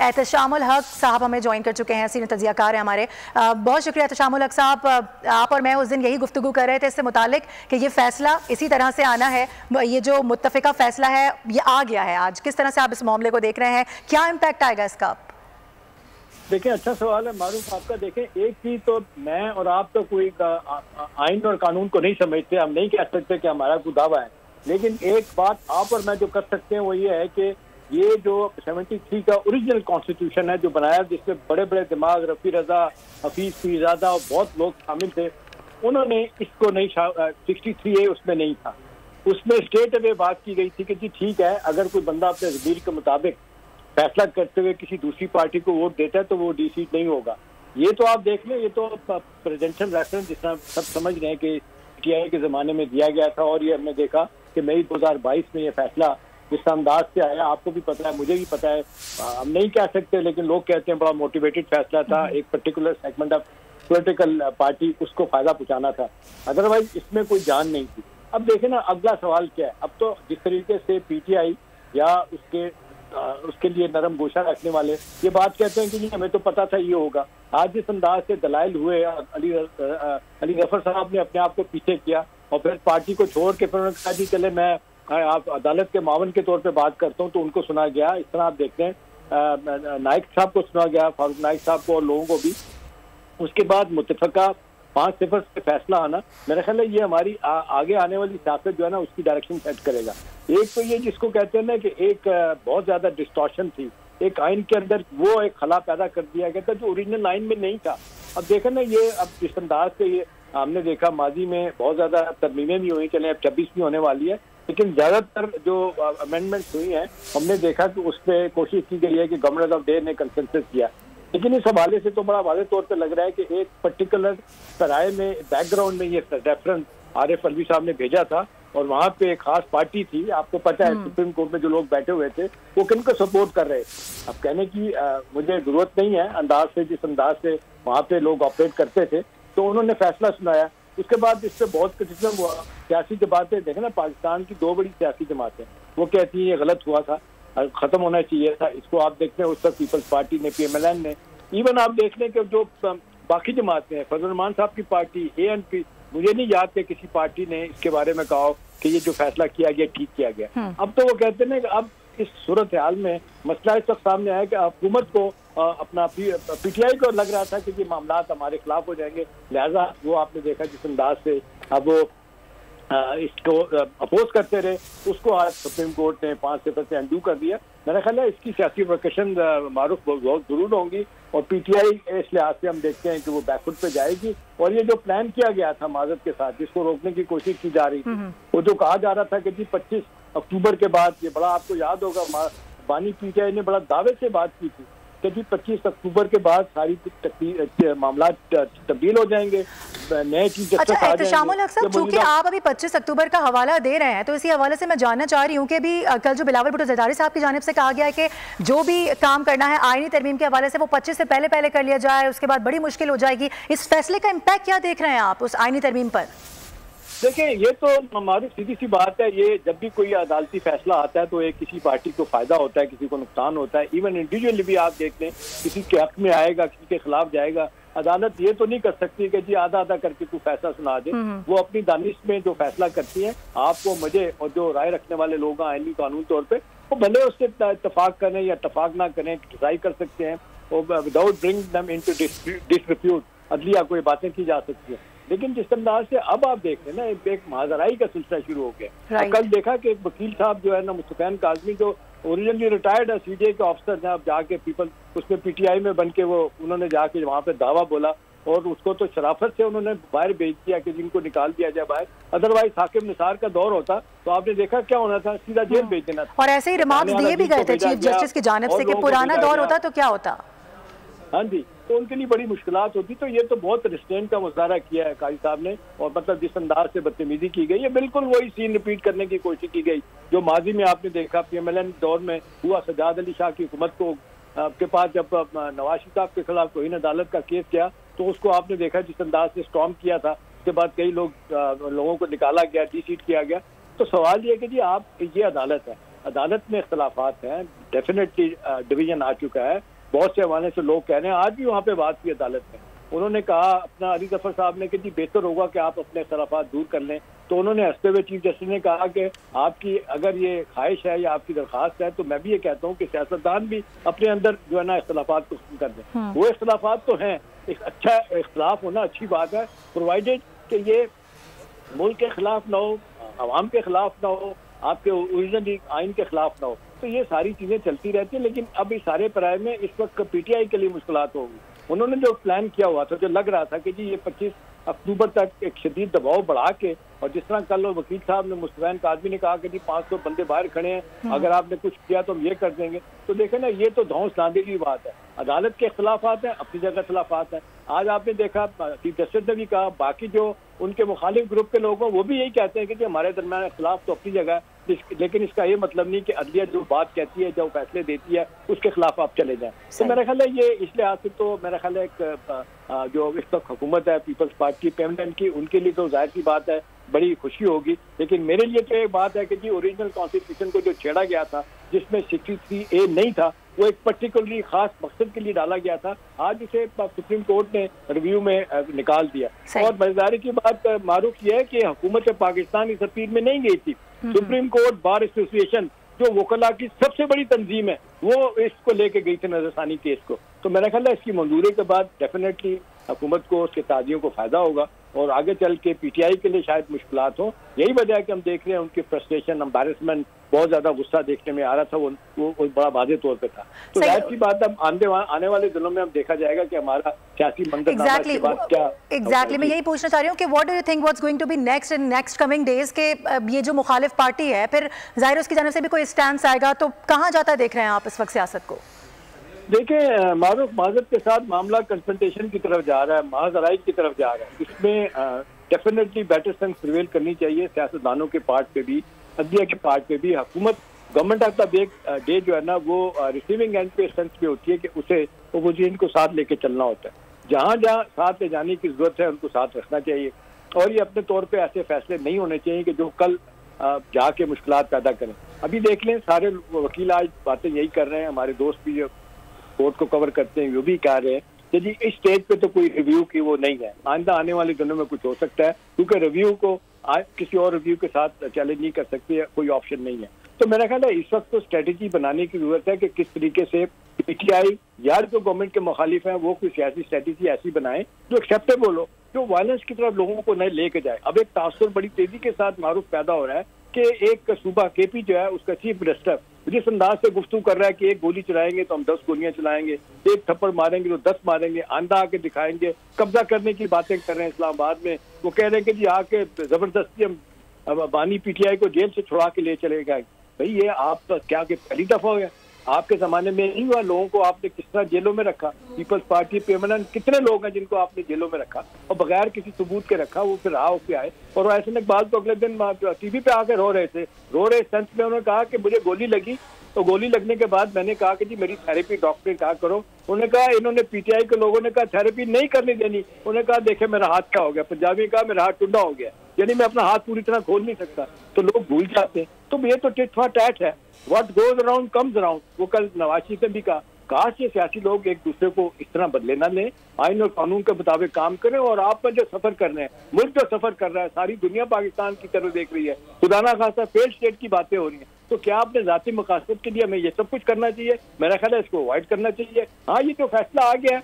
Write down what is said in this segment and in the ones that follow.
एहतशामुल हक साहब हमें ज्वाइन कर चुके हैं, सीनियर तजियाकार हैं हमारे। बहुत शुक्रिया एहतशामुल हक साहब। आप और मैं उस दिन यही गुफ्तगू कर रहे थे इससे मुतालिक कि ये फैसला इसी तरह से आना है, ये जो मुत्तफ़िका फैसला है ये आ गया है आज। किस तरह से आप इस मामले को देख रहे हैं, क्या इम्पैक्ट आएगा इसका? देखें, अच्छा सवाल है मारूफ आपका। देखें, एक चीज तो मैं और आप तो कोई आइन और कानून को नहीं समझते, हम नहीं कह सकते कि हमारा कोई दावा है, लेकिन एक बात आप और मैं जो कर सकते हैं वो ये है कि ये जो 73 का ओरिजिनल कॉन्स्टिट्यूशन है जो बनाया, जिसमें बड़े बड़े दिमाग रफ़ी रजा, हफीज पीरजादा और बहुत लोग शामिल थे, उन्होंने इसको नहीं 63A उसमें नहीं था। उसमें स्टेट अवे बात की गई थी कि जी ठीक है, अगर कोई बंदा अपने ज़मीर के मुताबिक फैसला करते हुए किसी दूसरी पार्टी को वोट देता है तो वो डी-सीट नहीं होगा। ये तो आप देख लें, ये तो प्रेसिडेंशियल रेफरेंस जितना सब समझ रहे हैं कि PTI के ज़माने में दिया गया था, और ये हमने देखा कि मई 2022 में ये फैसला जिस अंदाज से आया, आपको भी पता है, मुझे भी पता है, हम नहीं कह सकते लेकिन लोग कहते हैं बड़ा मोटिवेटेड फैसला था, एक particular segment of political party उसको फायदा पहुंचाना था, अदरवाइज इसमें कोई जान नहीं थी। अब देखें ना, अगला सवाल क्या है। अब तो जिस तरीके से PTI या उसके लिए नरम गोशा रखने वाले ये बात कहते हैं कि नहीं हमें तो पता था ये होगा। आज जिस अंदाज से दलाइल हुए, अली गफर साहब ने अपने आप को पीछे किया और फिर पार्टी को छोड़ के फिर उन्होंने कहा जी चले मैं आप अदालत के मावन के तौर पे बात करता हूँ, तो उनको सुना गया। इस तरह आप देखते हैं नाइक साहब को सुना गया, फारूक नाइक साहब को और लोगों को भी। उसके बाद मुत्तफिका 5-0 से फैसला आना, मेरा ख्याल है ये हमारी आगे आने वाली सियासत जो है ना उसकी डायरेक्शन सेट करेगा। एक तो ये जिसको कहते हैं ना कि एक बहुत ज्यादा डिस्टॉर्शन थी एक आइन के अंदर, वो एक खला पैदा कर दिया गया था जो ओरिजिनल आइन में नहीं था। अब देखें ना, ये अब जिस अंदाज से ये हमने देखा, माजी में बहुत ज्यादा तरमीमें भी हुई, चले अब 26 भी होने वाली है, लेकिन ज्यादातर जो अमेंडमेंट्स हुई हैं हमने देखा कि उस पर कोशिश की गई है कि गवर्नर ऑफ डे ने कंसेंसस किया। लेकिन इस हवाले से तो बड़ा वाज़ेह तौर पर लग रहा है कि एक पर्टिकुलर सराय में बैकग्राउंड में ये रेफरेंस आरिफ अलवी साहब ने भेजा था, और वहाँ पे एक खास पार्टी थी, आपको पता है सुप्रीम कोर्ट में जो लोग बैठे हुए थे वो किनको सपोर्ट कर रहे थे। अब कहने की मुझे जरूरत नहीं है, अंदाज से जिस अंदाज से वहाँ पे लोग ऑपरेट करते थे, तो उन्होंने फैसला सुनाया। उसके बाद इससे बहुत क्रिटिसिज्म हुआ। सियासी जमातें देखें ना, पाकिस्तान की 2 बड़ी सियासी जमातें, वो कहती हैं ये गलत हुआ था, खत्म होना चाहिए था। इसको आप देखते हैं उस तक पीपल्स पार्टी ने, PMLN ने, इवन आप देख लें कि जो बाकी जमातें हैं, फजल रहमान साहब की पार्टी, ANP, मुझे नहीं याद कि किसी पार्टी ने इसके बारे में कहा कि ये जो फैसला किया गया ठीक किया गया। अब तो वो कहते हैं कि अब इस सूरत हाल में मसला इस वक्त सामने आया कि हुकूमत को अपना PTI को लग रहा था कि ये मामला हमारे खिलाफ हो जाएंगे, लिहाजा वो आपने देखा जिस अंदाज से अब वो इसको अपोज करते रहे, उसको आज सुप्रीम कोर्ट ने 5-0 से अंडू कर दिया। मेरा ख्याल है इसकी सियासी वर्केशन मारूफ बहुत जरूर होंगी, और PTI इस लिहाज से हम देखते हैं कि वो बैकफुट पे जाएगी। और ये जो प्लान किया गया था माजद के साथ, जिसको रोकने की कोशिश की जा रही थी, वो जो कहा जा रहा था कि जी 25 अक्टूबर के बाद, ये बड़ा आपको याद होगा बानी PTI ने बड़ा दावे से बात की थी कि जी 25 अक्टूबर के बाद सारी मामला तब्दील हो जाएंगे, नए चीज। अच्छा एहतशामुल हक साहब, चूंकि आप अभी 25 अक्टूबर का हवाला दे रहे हैं, तो इसी हवाले से मैं जानना चाह रही हूँ कि भी कल जो बिलावल भुट्टो ज़रदारी साहब की जानिब से कहा गया है कि जो भी काम करना है आईनी तरमीम के हवाले से वो 25 से पहले कर लिया जाए, उसके बाद बड़ी मुश्किल हो जाएगी। इस फैसले का इम्पैक्ट क्या देख रहे हैं आप उस आईनी तरमीम पर? देखिए, ये तो हमारी सीधी सी बात है, ये जब भी कोई अदालती फैसला आता है तो एक किसी पार्टी को फायदा होता है, किसी को नुकसान होता है। इवन इंडिविजुअली भी आप देख लें, किसी के हक में आएगा, किसी के खिलाफ जाएगा। अदालत ये तो नहीं कर सकती कि जी आधा आधा करके तू फैसला सुना दे। वो अपनी दानिश में जो फैसला करती है, आपको मुझे और जो राय रखने वाले लोग आईनी कानून तौर पर, वो भले उससे इतफाक करें या इतफाक ना करें, ट्राई कर सकते हैं, और without bring them into disrepute अदलिया कोई बातें की जा सकती है। लेकिन जिस अंदाज से अब आप देख रहे हैं ना, एक महाजराई का सिलसिला शुरू हो गया। कल देखा कि एक वकील साहब जो है ना, मुस्तफैन काजमी, जो ओरिजिनली रिटायर्ड है CJ के ऑफिसर हैं, अब जाके उसमें PTI में बन के वो उन्होंने जाके वहाँ पे दावा बोला, और उसको तो शराफत से उन्होंने बाहर भेज दिया कि जिनको निकाल दिया जाए बाहर। अदरवाइज हाकिम निसार का दौर होता तो आपने देखा क्या होना था, सीधा जेल भेज देना था। और ऐसे ही रिमार्क्स दिए भी गए थे चीफ जस्टिस की जानिब से कि पुराना दौर होता तो क्या होता। हाँ जी, तो उनके लिए बड़ी मुश्किलात होती। तो ये तो बहुत रिस्ट्रेंट का मुजाहरा किया है काजी साहब ने, और मतलब जिस अंदाज से बदतमीजी की गई है, बिल्कुल वही सीन रिपीट करने की कोशिश की गई जो माजी में आपने देखा PMLN दौर में हुआ। सजाद अली शाह की हुकूमत को के पास जब नवाज शरीफ साहब के खिलाफ तौहीन अदालत का केस किया, तो उसको आपने देखा जिस अंदाज से स्टॉर्म किया था। उसके बाद कई लोगों को निकाला गया, डी-सीट किया गया। तो सवाल ये है कि जी आप, ये अदालत है, अदालत में इख्तलाफात हैं, डेफिनेटली डिवीजन आ चुका है। बहुत से हवाले से लोग कह रहे हैं, आज भी वहाँ पे बात की अदालत में, उन्होंने कहा अपना अली जफर साहब ने कि जी बेहतर होगा कि आप अपने इख्तलाफात दूर कर लें। तो उन्होंने हंसते हुए चीफ जस्टिस ने कहा कि आपकी अगर ये ख्वाहिश है या आपकी दरख्वास्त है तो मैं भी ये कहता हूँ कि सियासतदान भी अपने अंदर जो है ना इख्तलाफात को खत्म कर दें। वो इख्तलाफात तो हैं, एक अच्छा इख्तलाफ होना अच्छी बात है, प्रोवाइडेड कि ये मुल्क के खिलाफ ना हो, अवाम के खिलाफ ना हो, आपके ओरिजिनल आइन के खिलाफ ना हो। तो ये सारी चीजें चलती रहती है। लेकिन अब इस सारे पराये में इस वक्त पीटीआई के लिए मुश्किलात होगी। उन्होंने जो प्लान किया हुआ था, जो लग रहा था कि जी ये 25 अक्टूबर तक एक शदीद दबाव बढ़ा के, और जिस तरह कल वकील साहब ने मुस्तफैन काज़मी ने कहा कि जी 500 बंदे बाहर खड़े हैं, अगर आपने कुछ किया तो हम ये कर देंगे। तो देखें ना, ये तो धौंस लाने की बात है। अदालत के खिलाफात हैं, अपनी जगह खिलाफात हैं। आज आपने देखा चीफ जस्टिस ने भी कहा, बाकी जो उनके मुखालिफ ग्रुप के लोग हैं वो भी यही कहते हैं कि जी हमारे दरमियान खिलाफ तो अपनी जगह है, लेकिन इसका ये मतलब नहीं कि अदलिया जो बात कहती है, जो फैसले देती है, उसके खिलाफ आप चले जाएं। तो मेरा ख्याल है ये इस लिहाज से तो मेरा ख्याल है जो इस वक्त हुकूमत है पीपल्स पार्टी पेमेंट की, उनके लिए तो जाहिर सी बात है बड़ी खुशी होगी। लेकिन मेरे लिए तो एक बात है कि जी ओरिजिनल कॉन्स्टिट्यूशन को जो छेड़ा गया था, जिसमें 63A नहीं था, वो एक पर्टिकुलरली खास मकसद के लिए डाला गया था, आज उसे सुप्रीम कोर्ट ने रिव्यू में निकाल दिया। और मजेदारी की बात मारूफ यह है कि हुकूमत पाकिस्तान इस अपील में नहीं गई थी। सुप्रीम कोर्ट बार एसोसिएशन जो वकला की सबसे बड़ी तंजीम है, वो इसको लेके गई थी नजरसानी केस को। तो मेरा ख्याल है इसकी मंजूरी के बाद डेफिनेटली हुकूमत को, उसके ताजियों को फायदा होगा और आगे चल के पीटीआई के लिए शायद मुश्किलात हो। यही वजह है कि हम देख रहे हैं उनकी फ्रस्ट्रेशन, एम्बैरेसमेंट, बहुत ज्यादा गुस्सा देखने में आ रहा था, वो बड़ा वाज़ेह तौर पे था। तो जाहिर सी बात अब आने वाले दिनों में हम देखा जाएगा कि हमारा सियासी मंजरनामा के बाद क्या। एग्जैक्टली मैं यही पूछना चाह रही हूँ कि what do you think what's going to be next in next coming days के ये जो मुखालिफ पार्टी है, फिर जाहिर उसकी जानिब से भी कोई स्टैंड आएगा, तो कहाँ जाता देख रहे हैं आप इस वक्त सियासत को? देखिए, मारूफ माजत के साथ मामला कंफ्रंटेशन की तरफ जा रहा है, महजराई की तरफ जा रहा है। इसमें डेफिनेटली बेटर सेंस प्रिवेल करनी चाहिए सियासतदानों के पार्ट पे भी, अदलिया के पार्ट पे भी। हुकूमत गवर्नमेंट ऑफ द डे जो है ना, वो रिसीविंग एंड पे सेंस पे होती है कि उसे ओपोजिशन को साथ लेके चलना होता है। जहाँ जहाँ साथ ले जाने की जरूरत है उनको साथ रखना चाहिए, और ये अपने तौर पे ऐसे फैसले नहीं होने चाहिए कि जो कल जाके मुश्किलात पैदा करें। अभी देख लें, सारे वकील आज बातें यही कर रहे हैं, हमारे दोस्त भी जो कोर्ट को कवर करते हैं वो भी कह रहे हैं कि जी इस स्टेज पे तो कोई रिव्यू की वो नहीं है, आइंदा आने वाले दिनों में कुछ हो सकता है, क्योंकि रिव्यू को किसी और रिव्यू के साथ चैलेंज नहीं कर सकते, कोई ऑप्शन नहीं है। तो मेरा ख्याल है इस वक्त तो स्ट्रेटेजी बनाने की जरूरत है कि किस तरीके से पीटीआई या जो गवर्नमेंट के मुखालिफ हैं वो कोई सियासी स्ट्रेटेजी ऐसी बनाए जो एक्सेप्टेबल हो, जो वायलेंस की तरफ लोगों को नहीं लेके जाए। अब एक तासुर बड़ी तेजी के साथ मारूफ पैदा हो रहा है कि एक सूबा केपी जो है उसका चीफ मिनिस्टर जिस अंदाज से गुफ्तगू कर रहा है कि एक गोली चलाएंगे तो हम 10 गोलियां चलाएंगे, एक थप्पड़ मारेंगे तो 10 मारेंगे, आंधा आके दिखाएंगे, कब्जा करने की बातें कर रहे हैं इस्लामाबाद में। वो कह रहे हैं कि जी आके जबरदस्ती हम बानी पीटीआई को जेल से छुड़ा के ले चले गए। भाई ये आप तो क्या कि पहली दफा हो गया, आपके जमाने में नहीं हुआ। लोगों को आपने किस तरह जेलों में रखा, पीपल्स पार्टी पेमेंट कितने लोग हैं जिनको आपने जेलों में रखा और बगैर किसी सबूत के रखा, वो फिर आओ के आए। और ऐसे इकबाल तो अगले दिन टीवी पे आकर रो रहे सेंस में उन्होंने कहा कि मुझे गोली लगी, तो गोली लगने के बाद मैंने कहा कि जी मेरी थेरेपी डॉक्टर ने कहा करो। उन्होंने कहा, इन्होंने पीटीआई के लोगों ने कहा थेरेपी नहीं करनी देनी। उन्होंने कहा देखे मेरा हाथ क्या हो गया, पंजाबी कहा मेरा हाथ टुंडा हो गया, यानी मैं अपना हाथ पूरी तरह खोल नहीं सकता। तो लोग भूल जाते हैं। तो ये तो टिट फॉर टैट है, what goes around comes around. वो कल नवाज शरीफ ने भी कहा, काश ये सियासी लोग एक दूसरे को इस तरह बदले ना लें, आइन और कानून के मुताबिक काम करें। और आप में जो सफर कर रहे हैं, मुल्क जो सफर कर रहा है, सारी दुनिया पाकिस्तान की तरफ देख रही है, खुदा ना खासा फेल्ड स्टेट की बातें हो रही हैं। तो क्या आपने जाती मकासद के लिए हमें ये सब कुछ करना चाहिए? मेरा ख्याल है इसको अवॉइड करना चाहिए। हाँ, ये जो फैसला आ गया है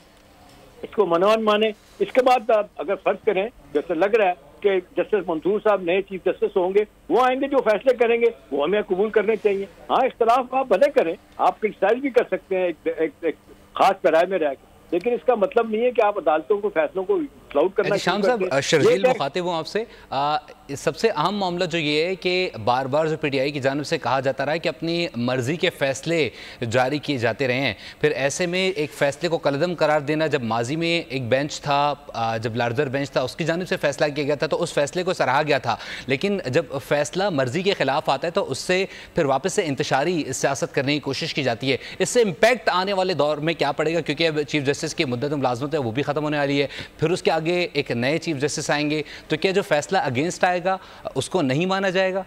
इसको मनोन माने। इसके बाद अगर फर्ज करें, जैसे लग रहा है कि जस्टिस मंसूर साहब नए चीफ जस्टिस होंगे, वो आएंगे, जो फैसले करेंगे वो हमें कबूल करने चाहिए। हाँ, इख्तलाफ आप भले करें, आप क्रिटिसाइज भी कर सकते हैं एक खास पैराए में रहकर, लेकिन इसका मतलब नहीं है कि आप अदालतों को फैसलों को क्लाउड करना। शाम साहब, शर्जील मुखातिब हूँ आपसे। सबसे अहम मामला जो ये है कि बार बार जो पीटीआई की जानिब से कहा जाता रहा है कि अपनी मर्जी के फैसले जारी किए जाते रहे हैं, फिर ऐसे में एक फैसले को कलदम करार देना, जब माजी में एक बेंच था, जब लार्जर बेंच था, उसकी जानिब से फैसला किया गया था तो उस फैसले को सराहा गया था। लेकिन जब फैसला मर्जी के खिलाफ आता है तो उससे फिर वापस से इंतशारी सियासत करने की कोशिश की जाती है। इससे इम्पैक्ट आने वाले दौर में क्या पड़ेगा? क्योंकि अब चीफ जस्टिस की मुद्दत मुलाजमत है वो भी खत्म होने वाली है, फिर उसके आगे एक नए चीफ जस्टिस आएंगे, तो क्या जो फैसला अगेंस्ट आएगा उसको नहीं माना जाएगा?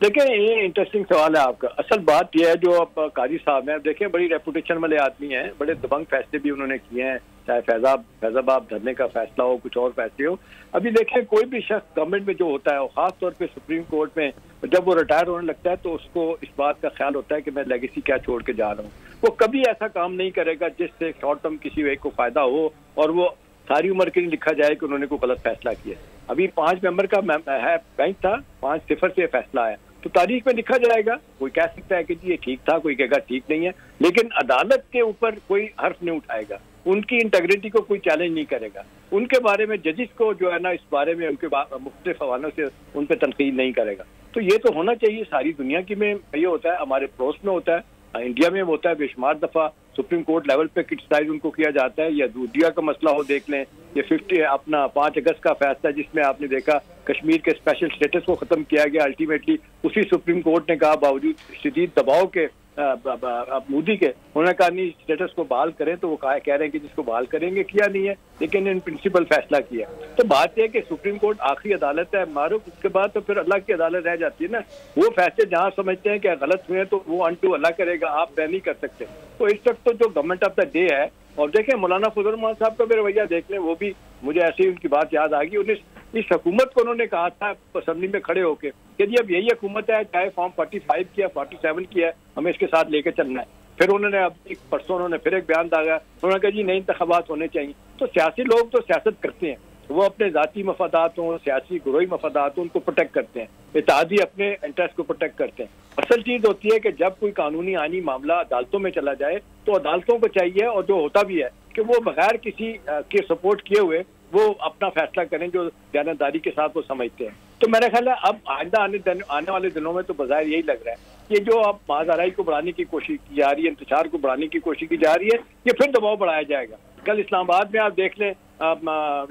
देखिए ये इंटरेस्टिंग सवाल है आपका। असल बात यह है, जो अब काजी साहब हैं, देखिए बड़ी रेपुटेशन वाले आदमी हैं, बड़े दबंग फैसले भी उन्होंने किए हैं, चाहे फैजाबाद धरने का फैसला हो, कुछ और फैसले हो। अभी देखें कोई भी शख्स गवर्नमेंट में जो होता है, और खास तौर पे सुप्रीम कोर्ट में जब वो रिटायर होने लगता है, तो उसको इस बात का ख्याल होता है कि मैं लेगेसी क्या छोड़ के जा रहा हूँ। वो कभी ऐसा काम नहीं करेगा जिससे शॉर्ट टर्म किसी एक को फायदा हो और वो सारी उम्र के लिए लिखा जाए कि उन्होंने कोई गलत फैसला किया। अभी 5 मेंबर का है बेंच था, 5-0 से फैसला आया, तो तारीख में लिखा जाएगा। कोई कह सकता है कि जी ये ठीक था, कोई कहेगा ठीक नहीं है, लेकिन अदालत के ऊपर कोई हर्फ नहीं उठाएगा, उनकी इंटेग्रिटी को कोई चैलेंज नहीं करेगा, उनके बारे में जजिस को जो है ना इस बारे में उनके मुख्तलिफ हवालों से उन पर तनकीद नहीं करेगा। तो ये तो होना चाहिए। सारी दुनिया की में ये होता है, हमारे पड़ोस में होता है, इंडिया में होता है, बेशुमार दफा सुप्रीम कोर्ट लेवल पे क्रिटिसाइज उनको किया जाता है। या दूधिया का मसला हो, देख लें, ये 5 अगस्त का फैसला जिसमें आपने देखा कश्मीर के स्पेशल स्टेटस को खत्म किया गया, अल्टीमेटली उसी सुप्रीम कोर्ट ने कहा बावजूद शदीद दबाव के मोदी के, उन्होंने कहा नहीं स्टेटस को बहाल करें, तो वो कह रहे हैं कि जिसको बहाल करेंगे, किया नहीं है, लेकिन इन प्रिंसिपल फैसला किया। तो बात यह कि सुप्रीम कोर्ट आखिरी अदालत है मारूफ, उसके बाद तो फिर अल्लाह की अदालत रह जाती है ना। वो फैसले जहाँ समझते हैं कि गलत हुए तो वो अनटू अल्लाह करेगा, आप तय नहीं कर सकते। तो इस वक्त तो जो गवर्नमेंट ऑफ द डे है, और देखें मौलाना फजल रहमान साहब का भी रवैया देख लें, वो भी मुझे ऐसे ही उनकी बात याद आ गई। इस हुकूमत को उन्होंने कहा था असेंबली में खड़े होकर कि जी अब यही हुकूमत है, चाहे फॉर्म 45 किया 47 किया है, हमें इसके साथ लेके चलना है। फिर उन्होंने अब परसों उन्होंने फिर एक बयान दागा, उन्होंने कहा जी नए इंतखाबात होने चाहिए। तो सियासी लोग तो सियासत करते हैं, वो अपने जाती मफादात हों, सियासी गुरोही मफादात हों, उनको प्रोटेक्ट करते हैं, इत्तेहादी अपने इंटरेस्ट को प्रोटेक्ट करते हैं। असल चीज होती है कि जब कोई कानूनी आईनी मामला अदालतों में चला जाए, तो अदालतों को चाहिए, और जो होता भी है, कि वो बगैर किसी के सपोर्ट किए हुए वो अपना फैसला करें जो दयानतदारी के साथ वो समझते हैं। तो मेरा ख्याल है अब आइंदा आने वाले दिनों में तो बाज़ाहिर यही लग रहा है कि जो अब माज़ाराई को बढ़ाने की कोशिश की जा रही है, इंतशार को बढ़ाने की कोशिश की जा रही है, ये फिर दबाव बढ़ाया जाएगा। कल इस्लामाबाद में आप देख लें,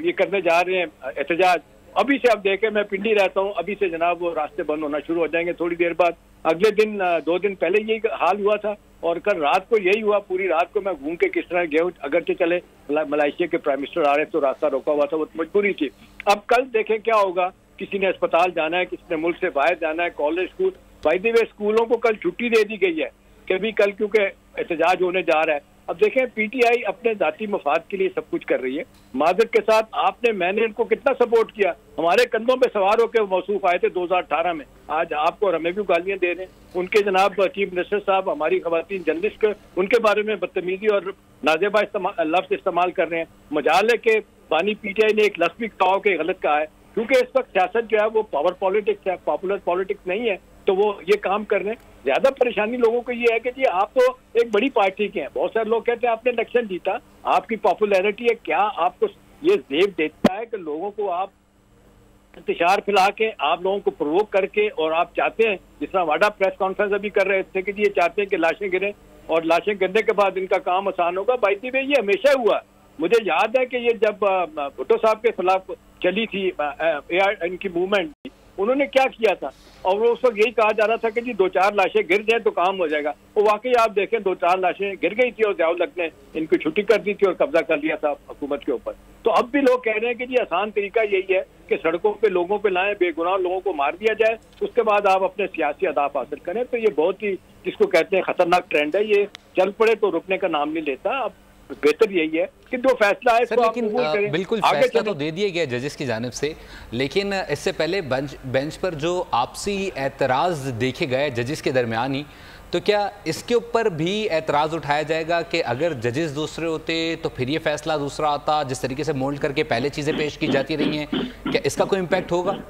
ये करने जा रहे हैं एहतजाज, अभी से आप देखें, मैं पिंडी रहता हूँ, अभी से जनाब वो रास्ते बंद होना शुरू हो जाएंगे थोड़ी देर बाद। अगले दिन 2 दिन पहले यही हाल हुआ था, और कल रात को यही हुआ। पूरी रात को मैं घूम के किस तरह गया, अगरचे चले मलेशिया के प्राइम मिनिस्टर आ रहे तो रास्ता रोका हुआ था, वो मजबूरी थी। अब कल देखें क्या होगा, किसी ने अस्पताल जाना है, किसी ने मुल्क से बाहर जाना है, college school, by the way स्कूलों को कल छुट्टी दे दी गई है कि भी कल क्योंकि एहतजाज होने जा रहा है। अब देखें पीटीआई अपने जाती मफाद के लिए सब कुछ कर रही है, माजरत के साथ मैंने इनको कितना सपोर्ट किया, हमारे कंधों पे सवार होकर मौसूफ आए थे 2018 में, आज आपको और हमें भी गालियां दे रहे हैं। उनके जनाब चीफ मिनिस्टर साहब हमारी खवातीन जर्नलिस्ट उनके बारे में बदतमीजी और नाजेबा लफ्ज इस्तेमाल कर रहे हैं। मजाल है कि बानी पीटीआई ने एक लफ्ज भी कहा कि गलत कहा है, क्योंकि इस वक्त सियासत जो है वो पावर पॉलिटिक्स है, पॉपुलर पॉलिटिक्स नहीं है, तो वो ये काम कर रहे हैं। ज्यादा परेशानी लोगों को ये है कि जी आप तो एक बड़ी पार्टी के हैं, बहुत सारे लोग कहते हैं आपने इलेक्शन जीता, आपकी पॉपुलैरिटी है, क्या आपको ये जेब देता है कि लोगों को आप इंतशार फैला के, आप लोगों को प्रोवोक करके, और आप चाहते हैं, जिस तरह वाडा प्रेस कॉन्फ्रेंस अभी कर रहे थे कि जी ये चाहते हैं कि लाशें गिरें, और लाशें गिरने के बाद इनका काम आसान होगा। बाई द वे ये हमेशा हुआ। मुझे याद है कि ये जब भुट्टो साहब के खिलाफ चली थी इनकी मूवमेंट, उन्होंने क्या किया था, और वो उस वक्त यही कहा जा रहा था कि जी 2-4 लाशें गिर जाए तो काम हो जाएगा। वो वाकई आप देखें 2-4 लाशें गिर गई थी, और ज़ियाउल हक ने इनको छुट्टी कर दी थी और कब्जा कर लिया था हुकूमत के ऊपर। तो अब भी लोग कह रहे हैं कि जी आसान तरीका यही है कि सड़कों पे लोगों पे लाएं, बेगुनाह लोगों को मार दिया जाए, उसके बाद आप अपने सियासी अहदाफ हासिल करें। तो ये बहुत ही, जिसको कहते हैं खतरनाक ट्रेंड है, ये चल पड़े तो रुकने का नाम नहीं लेता। अब बेहतर यही है कि जो फैसला है तो लेकिन बिल्कुल फैसला तो दे दिया गया जजेस की जानिब से, लेकिन इससे पहले बेंच पर जो आपसी एतराज़ देखे गए जजेस के दरमियान ही, तो क्या इसके ऊपर भी एतराज़ उठाया जाएगा कि अगर जजेस दूसरे होते तो फिर ये फैसला दूसरा आता, जिस तरीके से मोल्ड करके पहले चीज़ें पेश की जाती रही हैं, क्या इसका कोई इम्पैक्ट होगा?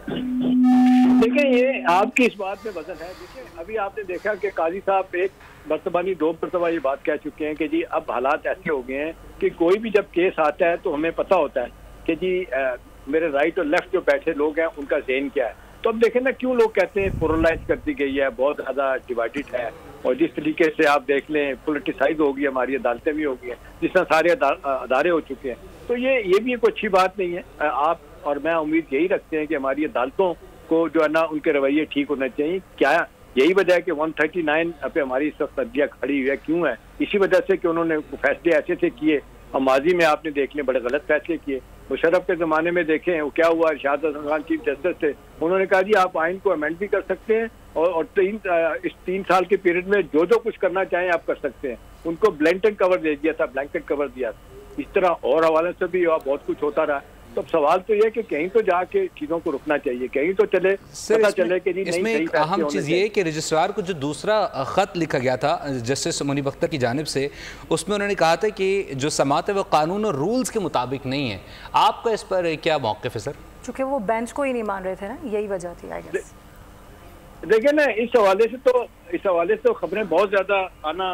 देखिए ये आपकी इस बात में वजन है। देखिए अभी आपने देखा कि काजी साहब एक मरतबा नहीं 2 मरतबा ये बात कह चुके हैं कि जी अब हालात ऐसे हो गए हैं कि कोई भी जब केस आता है तो हमें पता होता है कि जी मेरे राइट और लेफ्ट जो बैठे लोग हैं उनका ज़हन क्या है। तो अब देखें ना क्यों लोग कहते हैं पोलराइज कर दी गई है, बहुत ज़्यादा डिवाइडेड है, और जिस तरीके से आप देख लें पोलिटिसाइज हो गई, हमारी अदालतें भी हो गई हैं, जिस तरह सारे अदारे हो चुके हैं। तो ये भी कोई अच्छी बात नहीं है। आप और मैं उम्मीद यही रखते हैं कि हमारी अदालतों को जो है ना उनके रवैये ठीक होने चाहिए। क्या यही वजह है कि 139 पे हमारी इस वक्त सब्जियाँ खड़ी हुई है, क्यों है? इसी वजह से कि उन्होंने फैसले ऐसे से किए, और माजी में आपने देख लें बड़े गलत फैसले किए। मुशर्रफ के ज़माने में देखें वो क्या हुआ, इरशाद हसन खान चीफ जस्टिस थे, उन्होंने कहा जी आप आइन को अमेंड भी कर सकते हैं और इस 3 साल के पीरियड में जो जो कुछ करना चाहें आप कर सकते हैं। उनको ब्लैंकेट कवर दे दिया था, ब्लैंकेट कवर दिया था। इस तरह और हवाले से भी बहुत कुछ होता रहा। तो सवाल तो ये कि कहीं तो जाके चीजों को रुकना चाहिए, कहीं तो चले, पता चले कि नहीं। इसमें एक अहम चीज़ ये है कि रजिस्ट्रार को जो दूसरा खत लिखा गया था जस्टिस मुनीब अख्तर की जानिब से, उसमें उन्होंने कहा था कि जो समाअत है वो कानून और रूल्स के मुताबिक नहीं है। आपका इस पर क्या मौक़िफ़ है सर? चूँकि वो बेंच को ही नहीं मान रहे थे ना, यही वजह थी आई गेस। देखिए ना, इस हवाले से तो खबरें बहुत ज्यादा आना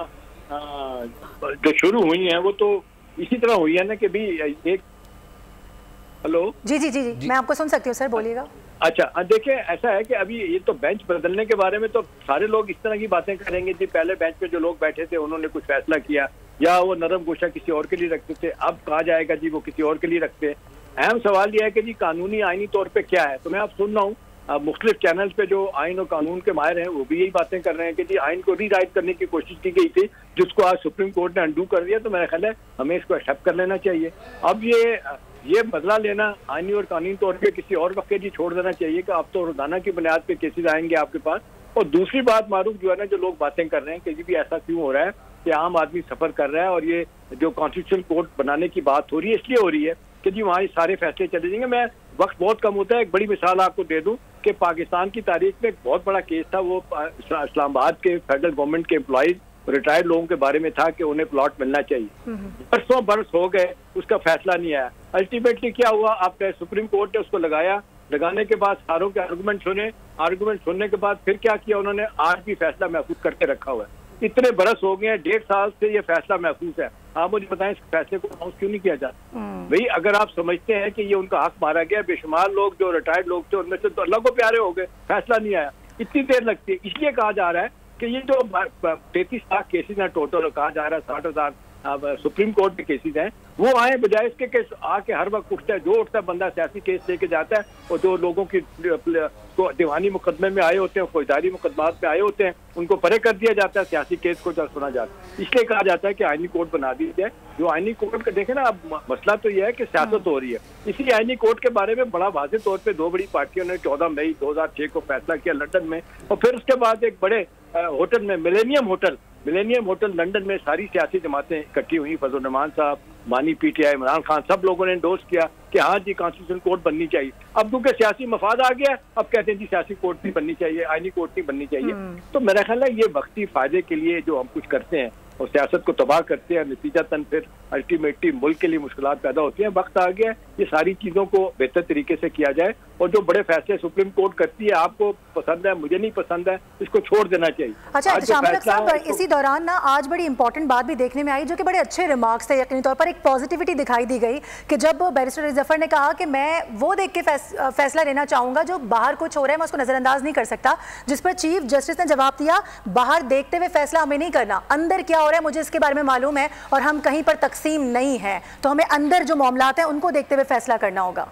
जो शुरू हुई हैं वो तो इसी तरह हुई है ना कि भी एक हेलो जी जी जी जी मैं आपको सुन सकती हूँ सर, बोलिएगा। अच्छा, देखिए ऐसा है कि अभी ये तो बेंच बदलने के बारे में तो सारे लोग इस तरह की बातें करेंगे जी, पहले बेंच पे जो लोग बैठे थे उन्होंने कुछ फैसला किया या वो नरम गोशा किसी और के लिए रखते थे, अब कहा जाएगा जी वो किसी और के लिए रखते हैं। अहम सवाल यह है कि जी कानूनी आईनी तौर पे क्या है। तो मैं आप सुन रहा हूँ मुख्तलिफ चैनल पे जो आइन और कानून के माहिर हैं वो भी यही बातें कर रहे हैं कि जी आइन को रीराइट करने की कोशिश की गई थी, जिसको आज सुप्रीम कोर्ट ने अंडू कर दिया। तो मेरा ख्याल है हमें इसको एक्सेप्ट कर लेना चाहिए। अब ये बदला लेना आइनी और कानूनी तौर पे किसी और वक्त के लिए छोड़ देना चाहिए कि अब तो रोजाना की बुनियाद पे केसेस आएंगे आपके पास। और दूसरी बात मारूफ जो है ना, जो लोग बातें कर रहे हैं कि भी ऐसा क्यों हो रहा है कि आम आदमी सफर कर रहा है और ये जो कॉन्स्टिट्यूशन कोर्ट बनाने की बात हो रही है इसलिए हो रही है कि जी वहाँ सारे फैसले चले जाएंगे। मैं वक्त बहुत कम होता है, एक बड़ी मिसाल आपको दे दूं कि पाकिस्तान की तारीख में एक बहुत बड़ा केस था, वो इस्लामाबाद के फेडरल गवर्नमेंट के एम्प्लॉइज रिटायर्ड लोगों के बारे में था कि उन्हें प्लॉट मिलना चाहिए। बरसों बरस हो गए, उसका फैसला नहीं आया। अल्टीमेटली क्या हुआ, आपने सुप्रीम कोर्ट ने उसको लगाया, लगाने के बाद सारों के आर्गूमेंट सुनने के बाद फिर क्या किया उन्होंने, आज भी फैसला महफूज करके रखा हुआ है। इतने बरस हो गए हैं, 1.5 साल से ये फैसला महफूज है। आप मुझे बताएं इस फैसले को अनाउंस क्यों नहीं किया जाता? भाई अगर आप समझते हैं कि ये उनका हक मारा गया, बेशुमार लोग जो रिटायर्ड लोग थे उनमें से तो अल्लाह को प्यारे हो गए, फैसला नहीं आया, इतनी देर लगती है। इसलिए कहा जा रहा है कि ये जो 33 लाख केसेज हैं टोटल, कहा जा रहा है 60,000 सुप्रीम कोर्ट के केसेज हैं, वो आए बजाय इसके केस आके हर वक्त उठता है, जो उठता है बंदा सियासी केस लेके जाता है और जो लोगों की दीवानी मुकदमे में आए होते हैं, फौजदारी मुकदमात में आए होते हैं, उनको परे कर दिया जाता है, सियासी केस को जब सुना जाता है। इसलिए कहा जाता है कि आईनी कोर्ट बना दी जाए। जो आईनी कोर्ट का देखे ना, अब मसला तो यह है कि सियासत हो रही है। इसी आईनी कोर्ट के बारे में बड़ा वाज़ेह तौर पर 2 बड़ी पार्टियों ने 14 मई 2006 को फैसला किया लंदन में, और फिर उसके बाद एक बड़े होटल में मिलेनियम होटल लंदन में सारी सियासी जमातें इकट्ठी हुई, फजल रहमान साहब, मानी पीटीआई, इमरान खान, सब लोगों ने एंडोर्स किया कि हाँ जी कॉन्स्टिट्यूशन कोर्ट बननी चाहिए। अब क्योंकि सियासी मफाद आ गया, अब कहते हैं जी सियासी कोर्ट नहीं बननी चाहिए, आईनी कोर्ट नहीं बननी चाहिए। तो मेरा ख्याल है ये वक्ती फायदे के लिए जो हम कुछ करते हैं और सियासत को तबाह करते हैं, नतीजतन फिर अल्टीमेटली मुल्क के लिए मुश्किलात पैदा होती हैं। वक्त आ गया ये सारी चीजों को बेहतर तरीके से किया जाए, और जो बड़े फैसले सुप्रीम कोर्ट करती है, आपको पसंद है मुझे नहीं पसंद है, इसको छोड़ देना चाहिए। अच्छा शामिल साहब, इसी दौरान ना आज बड़ी इंपॉर्टेंट बात भी देखने में आई, जो कि बड़े अच्छे रिमार्क्स थे, यकीनी तौर पर एक पॉजिटिविटी दिखाई दी गई कि जब बैरिस्टर जफर ने कहा कि मैं वो देख के फैसला लेना चाहूंगा जो बाहर कुछ हो रहा है मैं उसको नजरअंदाज नहीं कर सकता, जिस पर चीफ जस्टिस ने जवाब दिया बाहर देखते हुए फैसला हमें नहीं करना, अंदर क्या हो रहा है मुझे इसके बारे में मालूम है और हम कहीं पर तकसीम नहीं है, तो हमें अंदर जो मामलात हैं उनको देखते हुए फैसला करना होगा।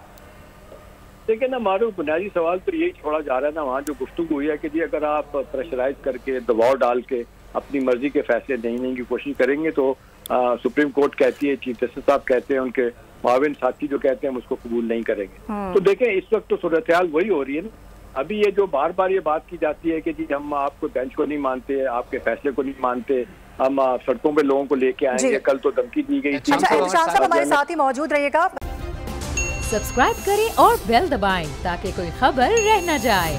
देखिए ना मारूफ, बुनियादी सवाल तो यही छोड़ा जा रहा है ना, वहाँ जो गुफ्तगू हुई है कि जी अगर आप प्रेशराइज करके दबाव डाल के अपनी मर्जी के फैसले लेने की कोशिश करेंगे तो सुप्रीम कोर्ट कहती है, चीफ जस्टिस साहब कहते हैं, उनके माविन साथी जो कहते हैं हम उसको कबूल नहीं करेंगे। तो देखें इस वक्त तो सूरत हाल वही हो रही है ना। अभी ये जो बार बार ये बात की जाती है कि जी हम आपको बेंच को नहीं मानते, आपके फैसले को नहीं मानते, हम सड़कों पे लोगों को लेके आएंगे, कल तो धमकी दी गई थी। अच्छा इरशाद साहब हमारे साथ ही मौजूद रहिएगा। सब्सक्राइब करें और बेल दबाएं ताकि कोई खबर रह न जाए।